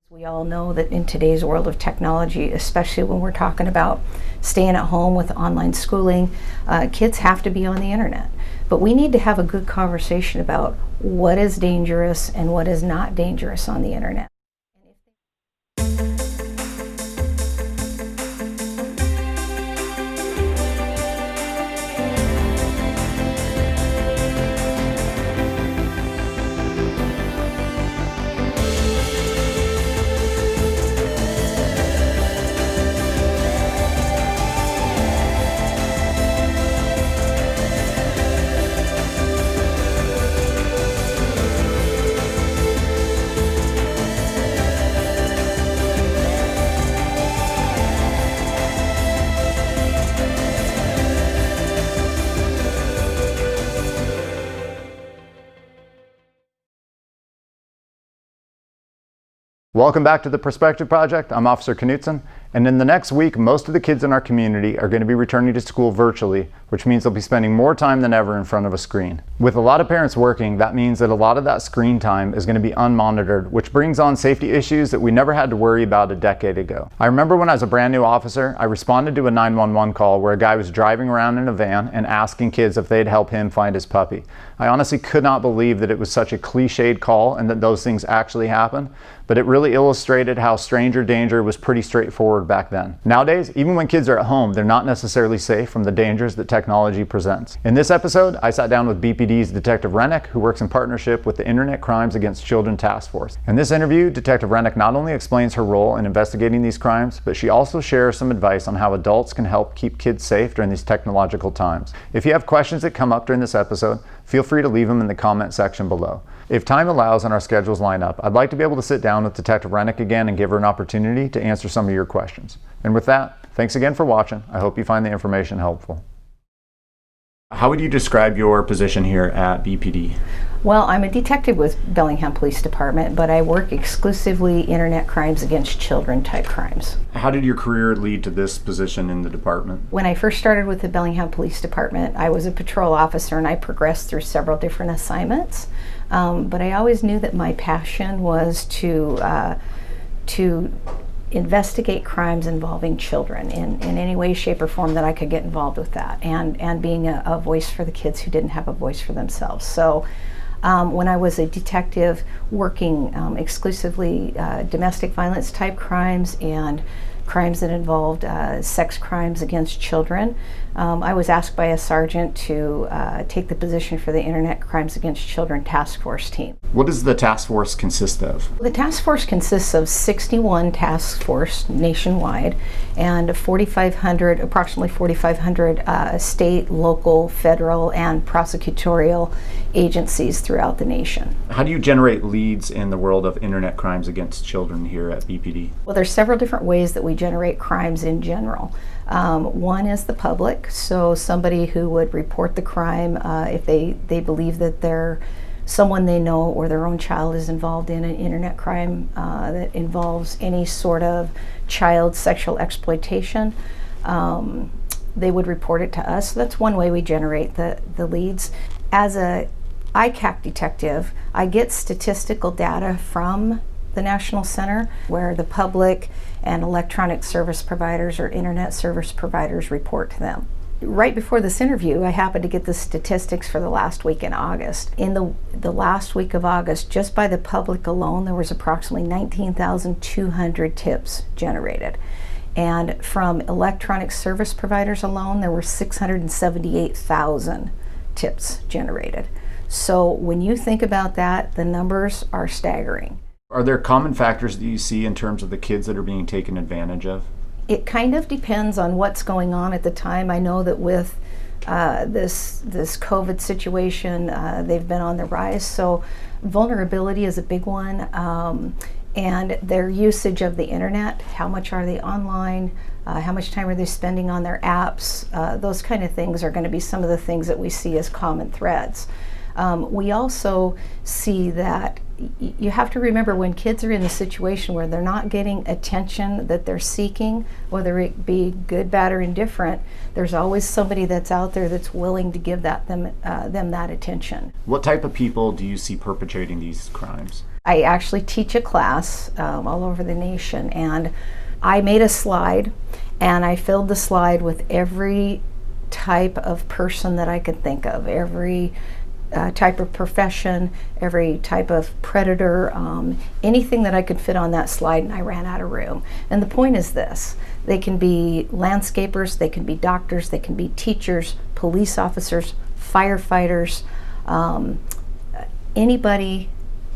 We all know that in today's world of technology, especially when we're talking about staying at home with online schooling, kids have to be on the internet. But we need to have a good conversation about what is dangerous and what is not dangerous on the internet. Welcome back to the Perspective Project. I'm Officer Knutson, and in the next week, most of the kids in our community are going to be returning to school virtually, which means they'll be spending more time than ever in front of a screen. With a lot of parents working, that means that a lot of that screen time is going to be unmonitored, which brings on safety issues that we never had to worry about a decade ago. I remember when I was a brand new officer, I responded to a 911 call where a guy was driving around in a van and asking kids if they'd help him find his puppy. I honestly could not believe that it was such a cliched call and that those things actually happen, but it really illustrated how stranger danger was pretty straightforward back then. Nowadays, even when kids are at home, they're not necessarily safe from the dangers that technology presents. In this episode, I sat down with BPD's Detective Renick, who works in partnership with the Internet Crimes Against Children Task Force. In this interview, Detective Renick not only explains her role in investigating these crimes, but she also shares some advice on how adults can help keep kids safe during these technological times. If you have questions that come up during this episode, feel free to leave them in the comment section below. If time allows and our schedules line up, I'd like to be able to sit down with Detective Renick again and give her an opportunity to answer some of your questions. And with that, thanks again for watching. I hope you find the information helpful. How would you describe your position here at BPD? Well, I'm a detective with Bellingham Police Department, but I work exclusively internet crimes against children type crimes. How did your career lead to this position in the department? When I first started with the Bellingham Police Department, I was a patrol officer and I progressed through several different assignments. But I always knew that my passion was to investigate crimes involving children in any way, shape, or form that I could get involved with that, and being a voice for the kids who didn't have a voice for themselves. So when I was a detective working exclusively domestic violence type crimes and crimes that involved sex crimes against children, I was asked by a sergeant to take the position for the Internet Crimes Against Children Task Force team. What does the task force consist of? The task force consists of 61 task force nationwide and approximately 4,500 state, local, federal, and prosecutorial agencies throughout the nation. How do you generate leads in the world of internet crimes against children here at BPD? Well, there's several different ways that we generate crimes in general. One is the public, so somebody who would report the crime if they believe that someone they know or their own child is involved in an internet crime that involves any sort of child sexual exploitation. They would report it to us. So that's one way we generate the leads. As a ICAC detective, I get statistical data from the National Center where the public and electronic service providers or internet service providers report to them. Right before this interview, I happened to get the statistics for the last week in August. In the last week of August, just by the public alone, there was approximately 19,200 tips generated. And from electronic service providers alone, there were 678,000 tips generated. So when you think about that, the numbers are staggering. Are there common factors that you see in terms of the kids that are being taken advantage of? It kind of depends on what's going on at the time. I know that with this COVID situation, they've been on the rise. So vulnerability is a big one. And their usage of the internet, how much are they online, how much time are they spending on their apps, those kind of things are going to be some of the things that we see as common threads. We also see that you have to remember, when kids are in the situation where they're not getting attention that they're seeking, whether it be good, bad, or indifferent, there's always somebody that's out there that's willing to give them that attention. What type of people do you see perpetrating these crimes? I actually teach a class all over the nation, and I made a slide, and I filled the slide with every type of person that I could think of, every type of profession, every type of predator, anything that I could fit on that slide, and I ran out of room. And the point is this: they can be landscapers, they can be doctors, they can be teachers, police officers, firefighters, anybody,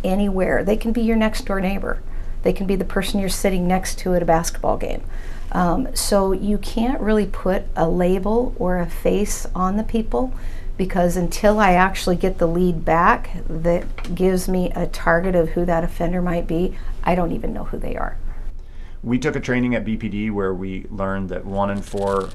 anywhere. They can be your next door neighbor. They can be the person you're sitting next to at a basketball game. So you can't really put a label or a face on the people, because until I actually get the lead back that gives me a target of who that offender might be, I don't even know who they are. We took a training at BPD where we learned that 1 in 4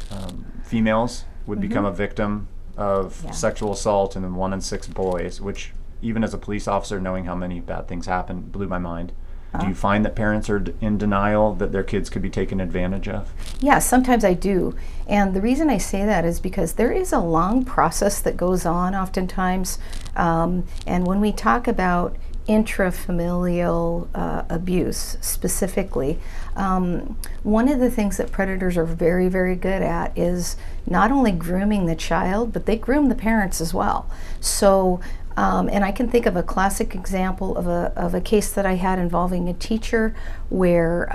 females would become a victim of sexual assault, and then 1 in 6 boys, which, even as a police officer, knowing how many bad things happen, blew my mind. Do you find that parents are in denial that their kids could be taken advantage of? Yeah, sometimes I do. And the reason I say that is because there is a long process that goes on oftentimes. And when we talk about intrafamilial abuse specifically, one of the things that predators are very, very good at is not only grooming the child, but they groom the parents as well. So and I can think of a classic example of a case that I had involving a teacher where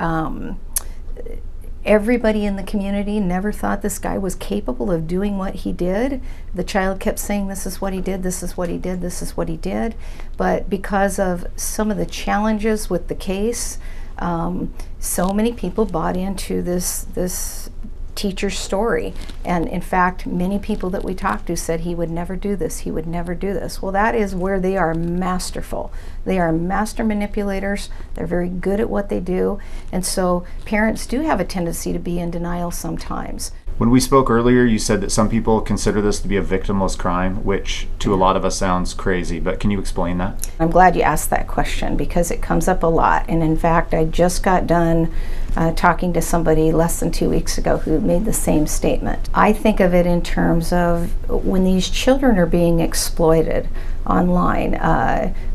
everybody in the community never thought this guy was capable of doing what he did. The child kept saying, this is what he did, this is what he did, this is what he did. But because of some of the challenges with the case, so many people bought into this teacher's story. And in fact, many people that we talked to said he would never do this, he would never do this. Well, that is where they are masterful. They are master manipulators. They're very good at what they do. And so parents do have a tendency to be in denial sometimes. When we spoke earlier, you said that some people consider this to be a victimless crime, which to a lot of us sounds crazy, but can you explain that? I'm glad you asked that question, because it comes up a lot. And in fact, I just got done talking to somebody less than 2 weeks ago who made the same statement. I think of it in terms of when these children are being exploited online.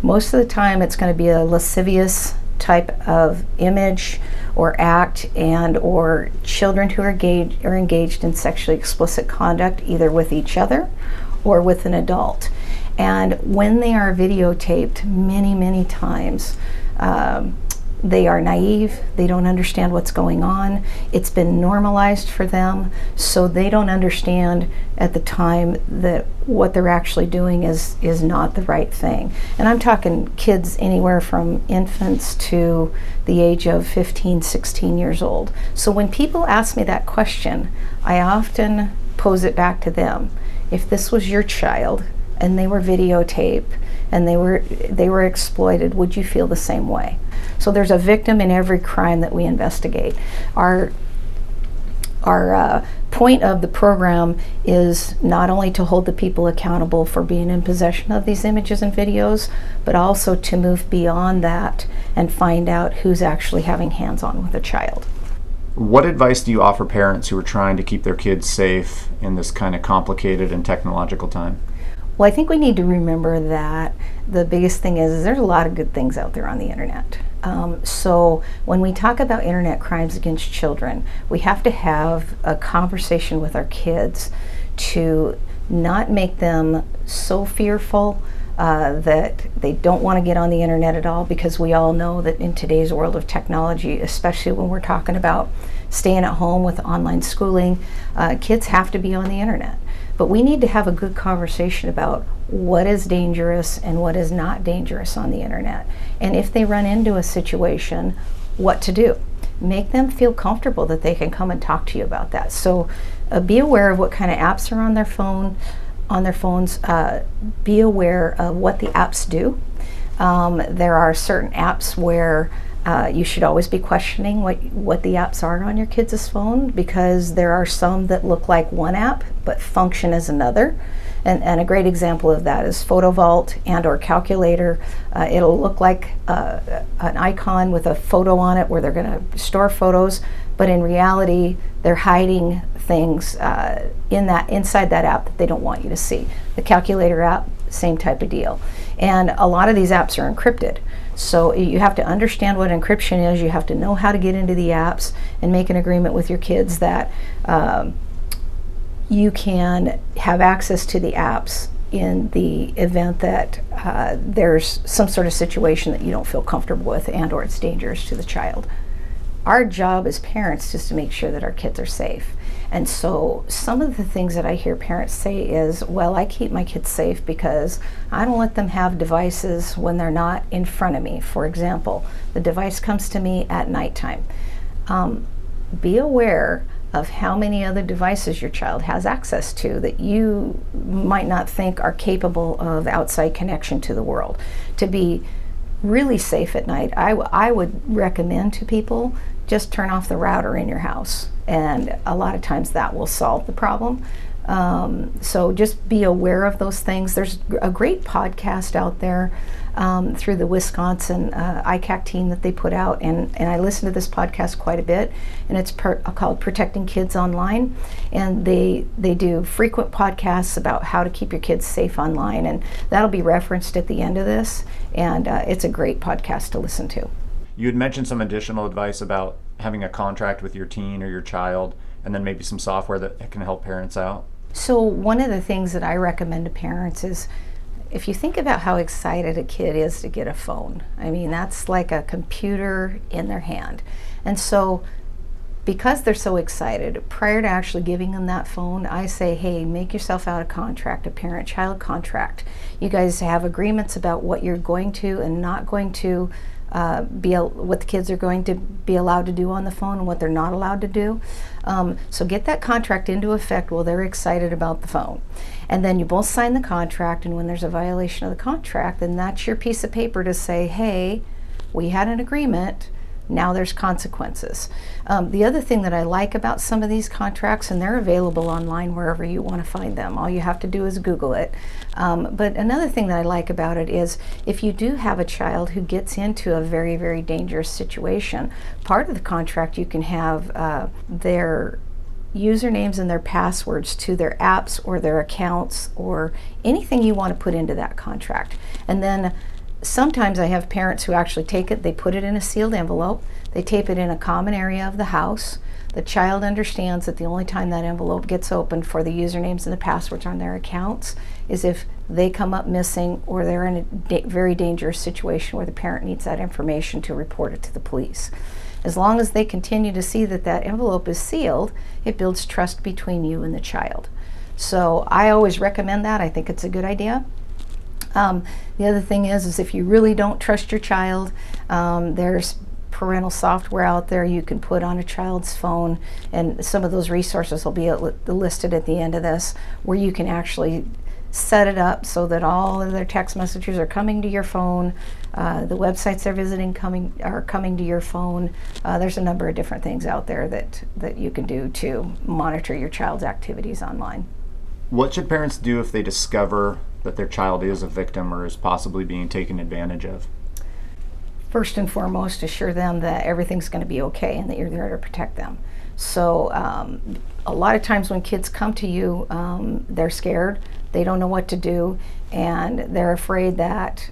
Most of the time it's going to be a lascivious type of image or act, and or children who are engaged in sexually explicit conduct, either with each other or with an adult. And when they are videotaped many, many times, they are naive, they don't understand what's going on, it's been normalized for them, so they don't understand at the time that what they're actually doing is not the right thing. And I'm talking kids anywhere from infants to the age of 15, 16 years old. So when people ask me that question, I often pose it back to them. If this was your child and they were videotaped and they were exploited, would you feel the same way? So there's a victim in every crime that we investigate. Our point of the program is not only to hold the people accountable for being in possession of these images and videos, but also to move beyond that and find out who's actually having hands-on with a child. What advice do you offer parents who are trying to keep their kids safe in this kind of complicated and technological time? Well, I think we need to remember that the biggest thing is there's a lot of good things out there on the internet. So when we talk about internet crimes against children, we have to have a conversation with our kids to not make them so fearful that they don't want to get on the internet at all, because we all know that in today's world of technology, especially when we're talking about staying at home with online schooling, kids have to be on the internet. But we need to have a good conversation about what is dangerous and what is not dangerous on the internet. And if they run into a situation, what to do. Make them feel comfortable that they can come and talk to you about that. So be aware of what kind of apps are on their phones. Be aware of what the apps do. There are certain apps where You should always be questioning what the apps are on your kids' phone, because there are some that look like one app but function as another. And a great example of that is Photo Vault and or Calculator. It'll look like an icon with a photo on it where they're going to store photos, but in reality they're hiding things inside that app that they don't want you to see. The Calculator app, same type of deal. And a lot of these apps are encrypted. So you have to understand what encryption is. You have to know how to get into the apps and make an agreement with your kids that you can have access to the apps in the event that there's some sort of situation that you don't feel comfortable with and or it's dangerous to the child. Our job as parents is to make sure that our kids are safe. And so some of the things that I hear parents say is, well, I keep my kids safe because I don't let them have devices when they're not in front of me. For example, the device comes to me at nighttime. Be aware of how many other devices your child has access to that you might not think are capable of outside connection to the world. To be really safe at night, I would recommend to people just turn off the router in your house, and a lot of times that will solve the problem. So just be aware of those things. There's a great podcast out there through the Wisconsin ICAC team that they put out, and I listen to this podcast quite a bit, and it's called Protecting Kids Online, and they do frequent podcasts about how to keep your kids safe online, and that'll be referenced at the end of this, and it's a great podcast to listen to. You had mentioned some additional advice about having a contract with your teen or your child, and then maybe some software that can help parents out. So one of the things that I recommend to parents is, if you think about how excited a kid is to get a phone, I mean, that's like a computer in their hand. And so because they're so excited, prior to actually giving them that phone, I say, hey, make yourself out a contract, a parent-child contract. You guys have agreements about what you're going to and not going to what the kids are going to be allowed to do on the phone and what they're not allowed to do. So get that contract into effect while they're excited about the phone. And then you both sign the contract, and when there's a violation of the contract, then that's your piece of paper to say, hey, we had an agreement, now there's consequences. The other thing that I like about some of these contracts, and they're available online wherever you want to find them, all you have to do is Google it. But another thing that I like about it is, if you do have a child who gets into a very, very dangerous situation, part of the contract you can have their usernames and their passwords to their apps or their accounts or anything you want to put into that contract. And then sometimes I have parents who actually take it, they put it in a sealed envelope, they tape it in a common area of the house. The child understands that the only time that envelope gets opened for the usernames and the passwords on their accounts is if they come up missing or they're in a very dangerous situation where the parent needs that information to report it to the police. As long as they continue to see that that envelope is sealed, it builds trust between you and the child. So I always recommend that. I think it's a good idea. The other thing is if you really don't trust your child, there's parental software out there you can put on a child's phone, and some of those resources will be listed at the end of this, where you can actually set it up so that all of their text messages are coming to your phone, the websites they're visiting are coming to your phone. There's a number of different things out there that you can do to monitor your child's activities online. What should parents do if they discover that their child is a victim or is possibly being taken advantage of? First and foremost, assure them that everything's going to be okay and that you're there to protect them. So a lot of times when kids come to you, they're scared, they don't know what to do, and they're afraid that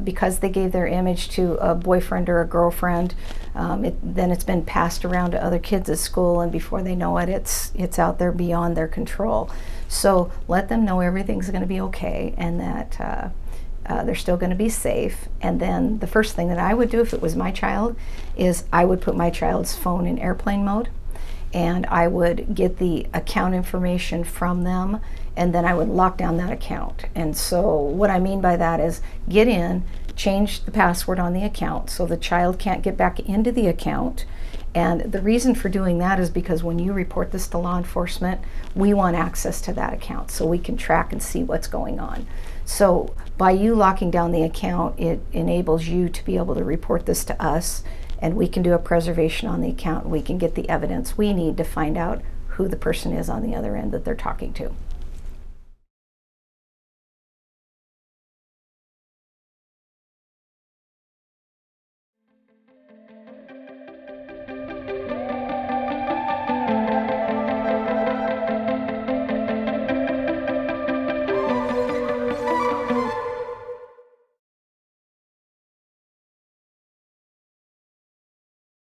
because they gave their image to a boyfriend or a girlfriend, then it's been passed around to other kids at school, and before they know it, it's out there beyond their control. So let them know everything's going to be okay and that they're still going to be safe. And then the first thing that I would do if it was my child is I would put my child's phone in airplane mode, and I would get the account information from them, and then I would lock down that account. And so what I mean by that is get in, change the password on the account so the child can't get back into the account. And the reason for doing that is because when you report this to law enforcement, we want access to that account so we can track and see what's going on. So by you locking down the account, it enables you to be able to report this to us, and we can do a preservation on the account. We can get the evidence we need to find out who the person is on the other end that they're talking to.